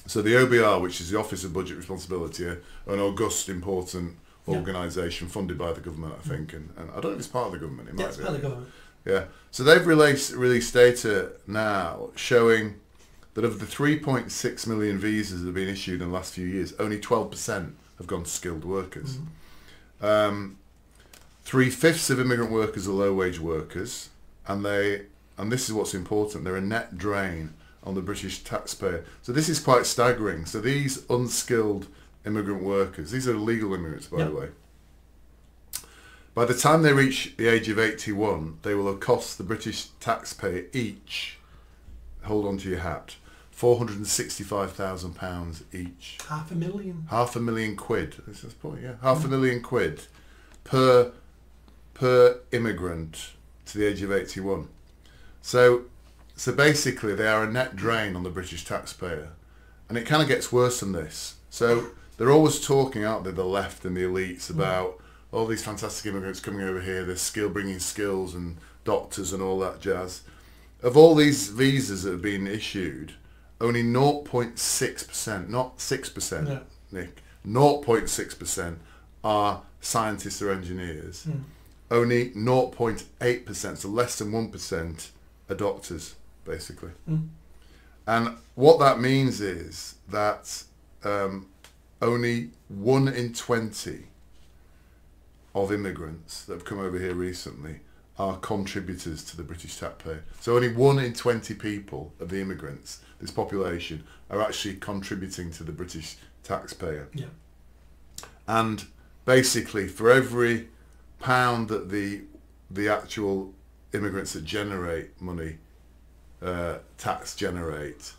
So the OBR, which is the Office of Budget Responsibility, an august, important organisation funded by the government, I think, and I don't know if it's part of the government. It might it's be. part of the government. Yeah. So they've released data now showing that of the 3.6 million visas that have been issued in the last few years, only 12% have gone to skilled workers. 3/5 of immigrant workers are low-wage workers, and this is what's important, they're a net drain on the British taxpayer. So this is quite staggering. So these unskilled immigrant workers, these are legal immigrants, by the way, by the time they reach the age of 81, they will have cost the British taxpayer each, hold on to your hat, £465,000 each. £500,000. £500,000. This is probably, £500,000 per immigrant to the age of 81. So basically they are a net drain on the British taxpayer. And it kind of gets worse than this. So they're always talking out there, the left and the elites, about all these fantastic immigrants coming over here, they're bringing skills and doctors and all that jazz. Of all these visas that have been issued, only 0.6%, not 6%, Nick, 0.6% are scientists or engineers. Only 0.8%, so less than 1%, are doctors, basically. And what that means is that only 1 in 20 of immigrants that have come over here recently are contributors to the British taxpayer. So only 1 in 20 people of the immigrants, this population, are actually contributing to the British taxpayer. Yeah. And basically, for every pound that the actual immigrants that generate money, tax generate,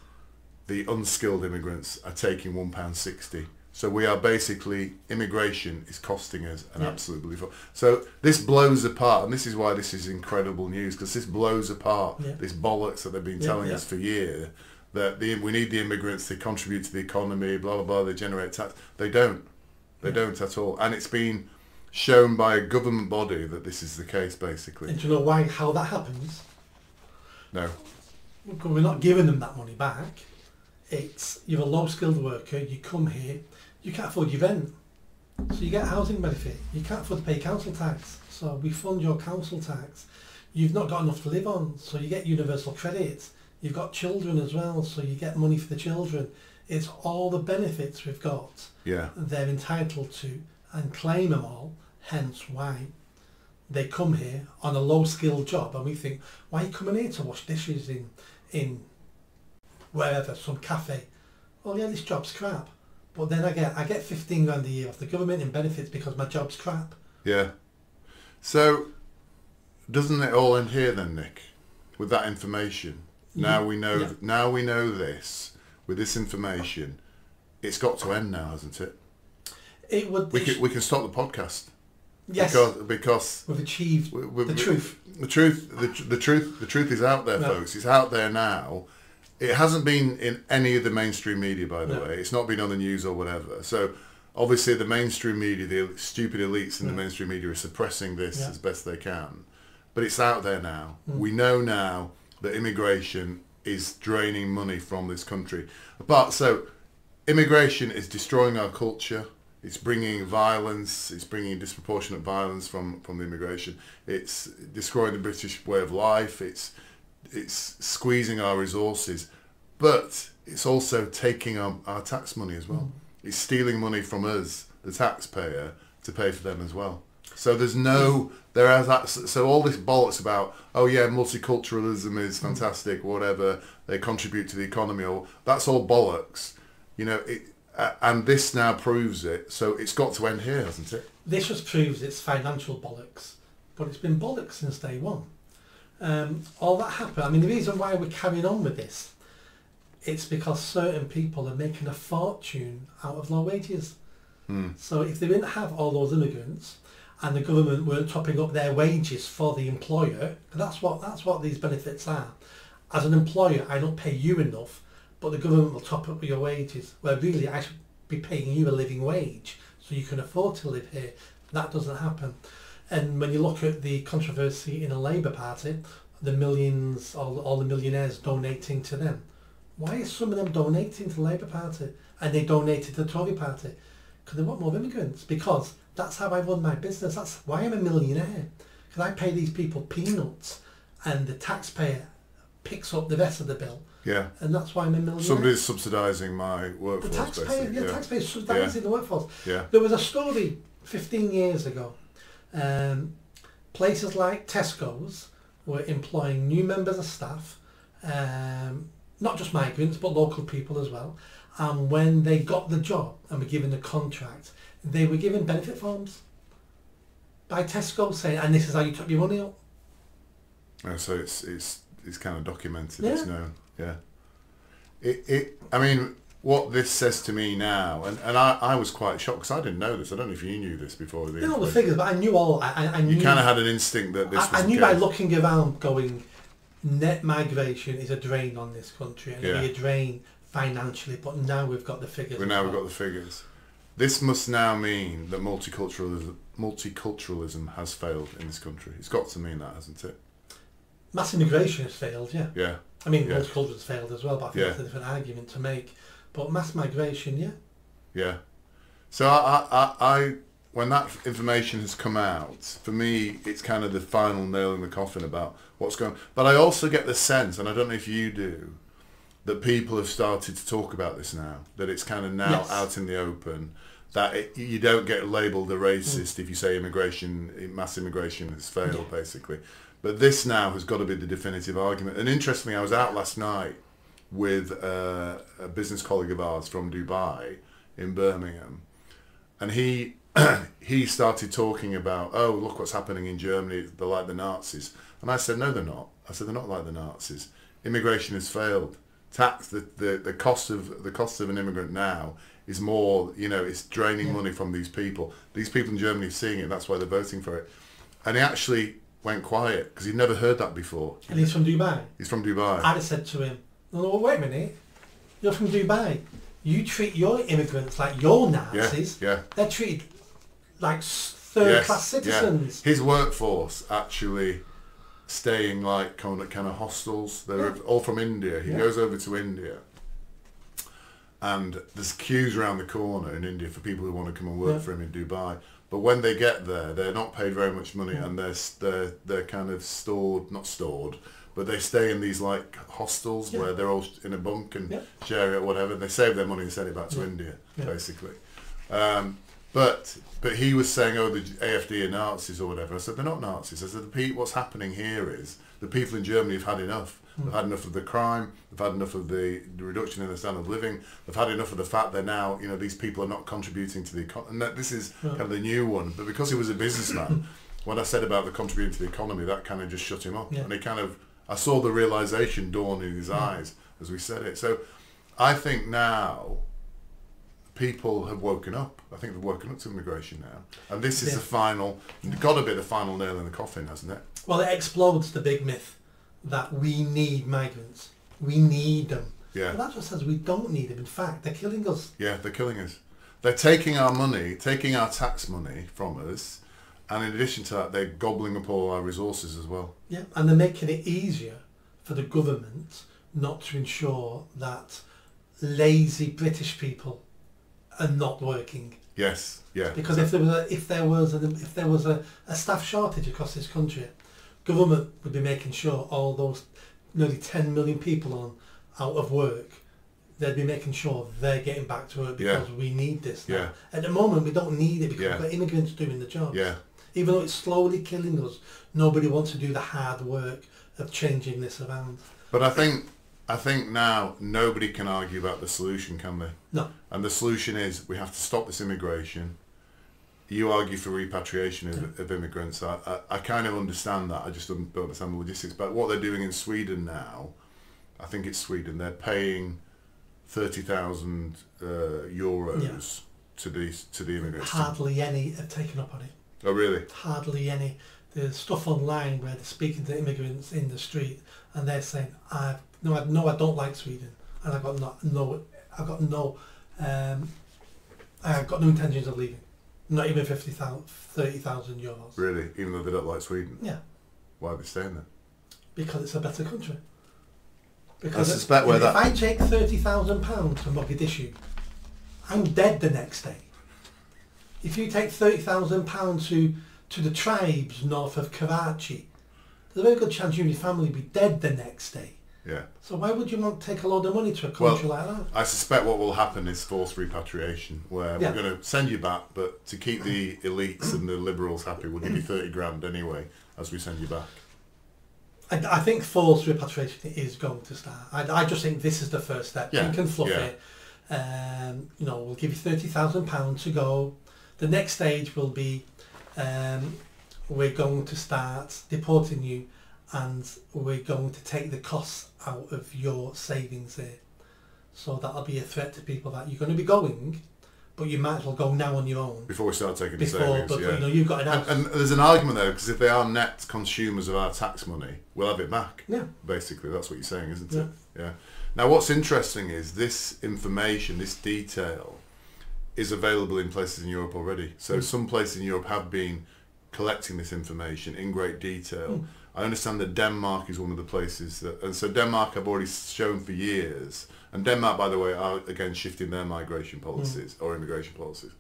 the unskilled immigrants are taking £1.60. So we are basically, immigration is costing us an absolute belief. So this blows apart, and this is why this is incredible news, because this blows apart this bollocks that they've been telling us for years, that we need the immigrants, they contribute to the economy, blah, blah, blah, they generate tax. They don't. They don't at all. And it's been shown by a government body that this is the case, basically. And do you know how that happens? No. Because we're not giving them that money back. It's, you're a low-skilled worker, you come here, you can't afford your rent, so you get a housing benefit. You can't afford to pay council tax, so we fund your council tax. You've not got enough to live on, so you get universal credit. You've got children as well, so you get money for the children. It's all the benefits we've got. They're entitled to and claim them all, hence why they come here on a low-skilled job, and we think, why are you coming here to wash dishes in wherever, some cafe? Well, yeah, this job's crap. But then I get 15 grand a year off the government in benefits because my job's crap. Yeah. So doesn't it all end here then, Nick? With that information. Now we know now we know this. With this information, it's got to end now, hasn't it? It would. We can stop the podcast. Yes. Because we've achieved the truth. The truth is out there, folks. It's out there now. It hasn't been in any of the mainstream media, by the way. It's not been on the news or whatever. So obviously the mainstream media, the stupid elites in the mainstream media, are suppressing this as best they can. But it's out there now. We know now that immigration is draining money from this country. But so immigration is destroying our culture. It's bringing violence. It's bringing disproportionate violence from the immigration. It's destroying the British way of life. It's squeezing our resources, but it's also taking our tax money as well. It's stealing money from us, the taxpayer, to pay for them as well. So so all this bollocks about, oh yeah, multiculturalism is fantastic, whatever, they contribute to the economy, or that's all bollocks, you know. And this now proves it. So it's got to end here, hasn't it? This just proves it's financial bollocks, but it's been bollocks since day one. All that happened, I mean, the reason why we're carrying on with this, it's because certain people are making a fortune out of low wages. So if they didn't have all those immigrants and the government weren't topping up their wages for the employer, that's what these benefits are. As an employer, I don't pay you enough, but the government will top up your wages. Well, really, I should be paying you a living wage so you can afford to live here. That doesn't happen. And when you look at the controversy in the Labour Party, the millions, all the millionaires donating to them, Why is some of them donating to the Labour Party and they donated to the Tory Party? Because they want more immigrants. Because that's how I run my business. That's why I'm a millionaire. Because I pay these people peanuts and the taxpayer picks up the rest of the bill. Yeah. And that's why I'm a millionaire. Somebody's subsidising my workforce. The taxpayer, basically. the taxpayer is subsidising the workforce. Yeah. There was a story 15 years ago. Places like Tesco's were employing new members of staff, not just migrants but local people as well. And when they got the job and were given the contract, they were given benefit forms by Tesco saying, and this is how you top your money up. So it's kind of documented. Yeah. It's known. Yeah. I mean, what this says to me now, and I was quite shocked because I didn't know this. I don't know if you knew this before. You know the figures, but I knew all. I knew. You kind of had an instinct that this. I knew by looking around, going, net migration is a drain on this country, and it'll be a drain financially. But now we've got the figures. We've got the figures. This must now mean that multiculturalism has failed in this country. It's got to mean that, hasn't it? Mass immigration has failed, yeah. Yeah. I mean, multicultural has failed as well, but I think that's a different argument to make. But mass migration, yeah. Yeah. So I when that information has come out, for me, it's kind of the final nail in the coffin about what's going on. But I also get the sense, and I don't know if you do, that people have started to talk about this now, that it's kind of now out in the open, that you don't get labelled a racist if you say mass immigration has failed, basically. But this now has got to be the definitive argument. And interestingly, I was out last night with a business colleague of ours from Dubai in Birmingham, and he started talking about, oh, look what's happening in Germany, they're like the Nazis. And I said, no, they're not. I said, they're not like the Nazis. Immigration has failed. The cost of an immigrant now is more, it's draining money from these people. These people in Germany are seeing it, that's why they're voting for it. And he actually went quiet because he'd never heard that before. And he's from Dubai? He's from Dubai. I'd have said to him, no, wait a minute, you're from Dubai. You treat your immigrants like you're Nazis. Yeah. They're treated like third-class citizens. Yeah. His workforce actually staying like kind of hostels. They're all from India. He goes over to India, and there's queues around the corner in India for people who want to come and work for him in Dubai. But when they get there, they're not paid very much money, and they're kind of not stored, but they stay in these like hostels where they're all in a bunk and share it or whatever. They save their money and send it back to India, basically. But he was saying, oh, the AfD are Nazis or whatever. I said, they're not Nazis. I said, what's happening here is the people in Germany have had enough. They've had enough of the crime. They've had enough of the reduction in the standard of living. They've had enough of the fact that now, these people are not contributing to the economy. And this is kind of the new one. But because he was a businessman, when I said about the contributing to the economy, that kind of just shut him up. And I saw the realisation dawn in his eyes as we said it. So I think now people have woken up. I think they've woken up to immigration now. And this is the final, got to be the final nail in the coffin, hasn't it? Well, it explodes the big myth that we need migrants. We need them. Yeah. But that's what says we don't need them. In fact, they're killing us. Yeah, they're killing us. They're taking our money, taking our tax money from us, and in addition to that, they're gobbling up all our resources as well. Yeah, and they're making it easier for the government not to ensure that lazy British people are not working. Yes, yeah. Because if there was a staff shortage across this country, government would be making sure all those nearly 10 million people out of work, they'd be making sure they're getting back to work because we need this now. Yeah. At the moment, we don't need it because we've got immigrants doing the jobs. Yeah. Even though it's slowly killing us, nobody wants to do the hard work of changing this around. But I think now nobody can argue about the solution, can they? No. And the solution is we have to stop this immigration. You argue for repatriation of immigrants. I kind of understand that. I just don't understand the logistics. But what they're doing in Sweden now, I think it's Sweden, they're paying 30,000 euros to the immigrants. Hardly any have taken up on it. Oh, really? Hardly any. There's stuff online where they're speaking to immigrants in the street and they're saying, I don't like Sweden, and I've got no intentions of leaving. Not even 30,000 euros. Really? Even though they don't like Sweden? Yeah. Why are they staying there? Because it's a better country. Because I suspect where if that... I take £30,000 to Mogadishu, I'm dead the next day. If you take £30,000 to the tribes north of Karachi, there's a very good chance you and your family will be dead the next day. Yeah. So why would you want to take a load of money to a country like that? I suspect what will happen is forced repatriation, where we're going to send you back, but to keep the elites and the liberals happy, we'll give you 30 grand anyway as we send you back. I think forced repatriation is going to start. I just think this is the first step. Yeah. You can fluff it. We'll give you £30,000 to go. The next stage will be we're going to start deporting you, and we're going to take the costs out of your savings there. So that'll be a threat to people that you're going to be going, but you might as well go now on your own. Before we start taking the savings, but you've got an and there's an argument there, because if they are net consumers of our tax money, we'll have it back. Yeah. Basically, that's what you're saying, isn't it? Yeah. Now, what's interesting is this information, this detail, is available in places in Europe already. So some places in Europe have been collecting this information in great detail. I understand that Denmark is one of the places that, and so Denmark have already shown for years, and Denmark, by the way, are again shifting their migration policies or immigration policies.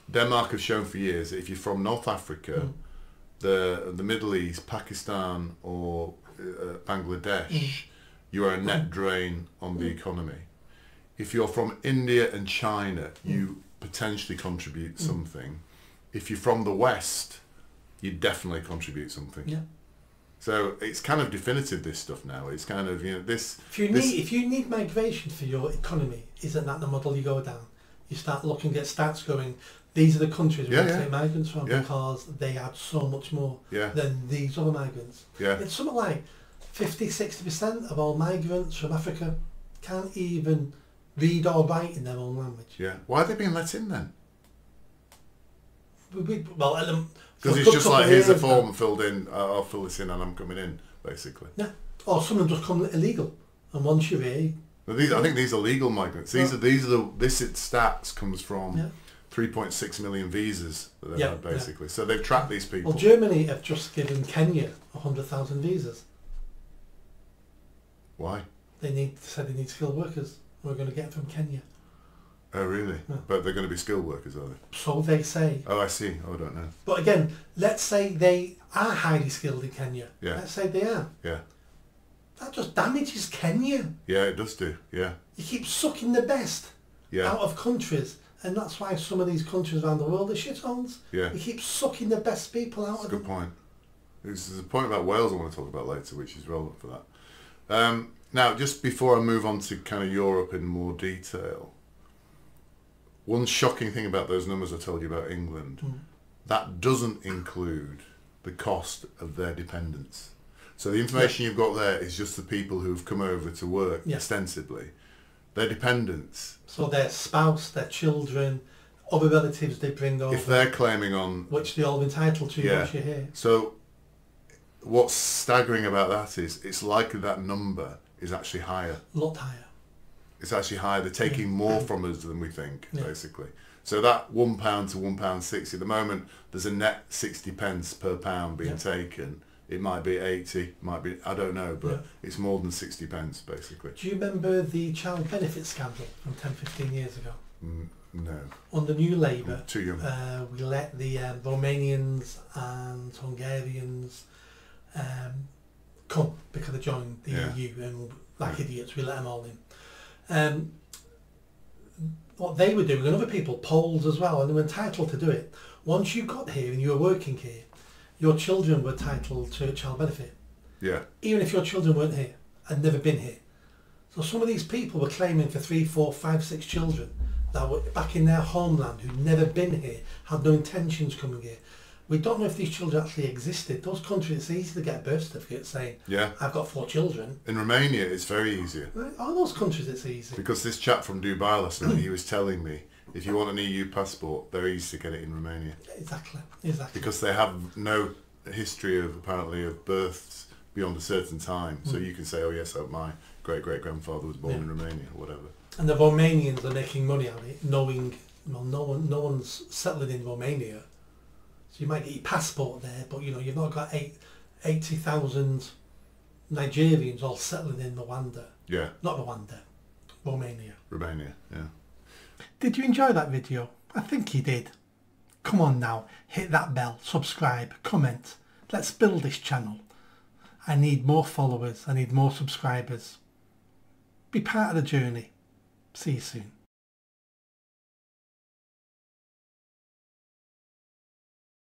Denmark have shown for years that if you're from North Africa, the Middle East, Pakistan or Bangladesh, you are a net drain on the economy. If you're from India and China, you potentially contribute something. If you're from the West, you definitely contribute something. Yeah. So it's kind of definitive, this stuff now. It's kind of, this... If you need migration for your economy, isn't that the model you go down? You start looking at stats going, these are the countries we take migrants from because they had so much more than these other migrants. Yeah. It's something like 50-60% of all migrants from Africa can't even read or write in their own language. Yeah. Why are they being let in then? Because it's just like, here's a form filled in, I'll fill this in and I'm coming in, basically. Yeah. Or some of them just come illegal. And once you're here... I think these are legal migrants. This stats comes from 3.6 million visas that they've had, basically. So they've tracked these people. Well, Germany have just given Kenya 100,000 visas. Why? They said they need skilled workers. We're going to get them from Kenya. Oh, really? Yeah. But they're going to be skilled workers, are they? So they say. Oh, I see. Oh, I don't know. But again, let's say they are highly skilled in Kenya. Yeah. Let's say they are. Yeah. That just damages Kenya. Yeah, it does do. Yeah. You keep sucking the best out of countries. And that's why some of these countries around the world are shitholes. Yeah. We keep sucking the best people out of them. That's a good point. There's a point about Wales I want to talk about later, which is relevant for that. Now, just before I move on to kind of Europe in more detail, one shocking thing about those numbers I told you about England, that doesn't include the cost of their dependents. So the information you've got there is just the people who've come over to work ostensibly. Their dependents. So their spouse, their children, other relatives they bring over. If they're claiming on... Which they're all entitled to once you're here. So what's staggering about that is it's likely that number is actually higher. A lot higher. It's actually higher. They're taking more from us than we think, basically. So that £1 to £1.60, at the moment, there's a net 60 pence per pound being taken. It might be 80, might be, I don't know, but it's more than 60 pence, basically. Do you remember the child benefit scandal from 10, 15 years ago? No. Under New Labour, I'm too young. We let the Romanians and Hungarians come because they joined the EU, and like idiots, we let them all in. What they were doing, and other people, Poles as well, and they were entitled to do it. Once you got here and you were working here, your children were entitled to a child benefit. Yeah. Even if your children weren't here and never been here. So some of these people were claiming for 3, 4, 5, 6 children that were back in their homeland, who'd never been here, had no intentions coming here. We don't know if these children actually existed. Those countries, it's easy to get a birth certificate saying, I've got 4 children. In Romania, it's very easy. All those countries, it's easy. Because this chap from Dubai last night, he was telling me, if you want an EU passport, they're easy to get it in Romania. Exactly. Because they have no history of, apparently, of births beyond a certain time. So you can say, oh yes, my great-great-grandfather was born in Romania, or whatever. And the Romanians are making money out of it, knowing, well, no one's settling in Romania. So you might get your passport there, but you've not got 80,000 Nigerians all settling in Rwanda. Yeah. Not Rwanda, Romania. Romania, yeah. Did you enjoy that video? I think you did. Come on now, hit that bell, subscribe, comment. Let's build this channel. I need more followers, I need more subscribers. Be part of the journey. See you soon.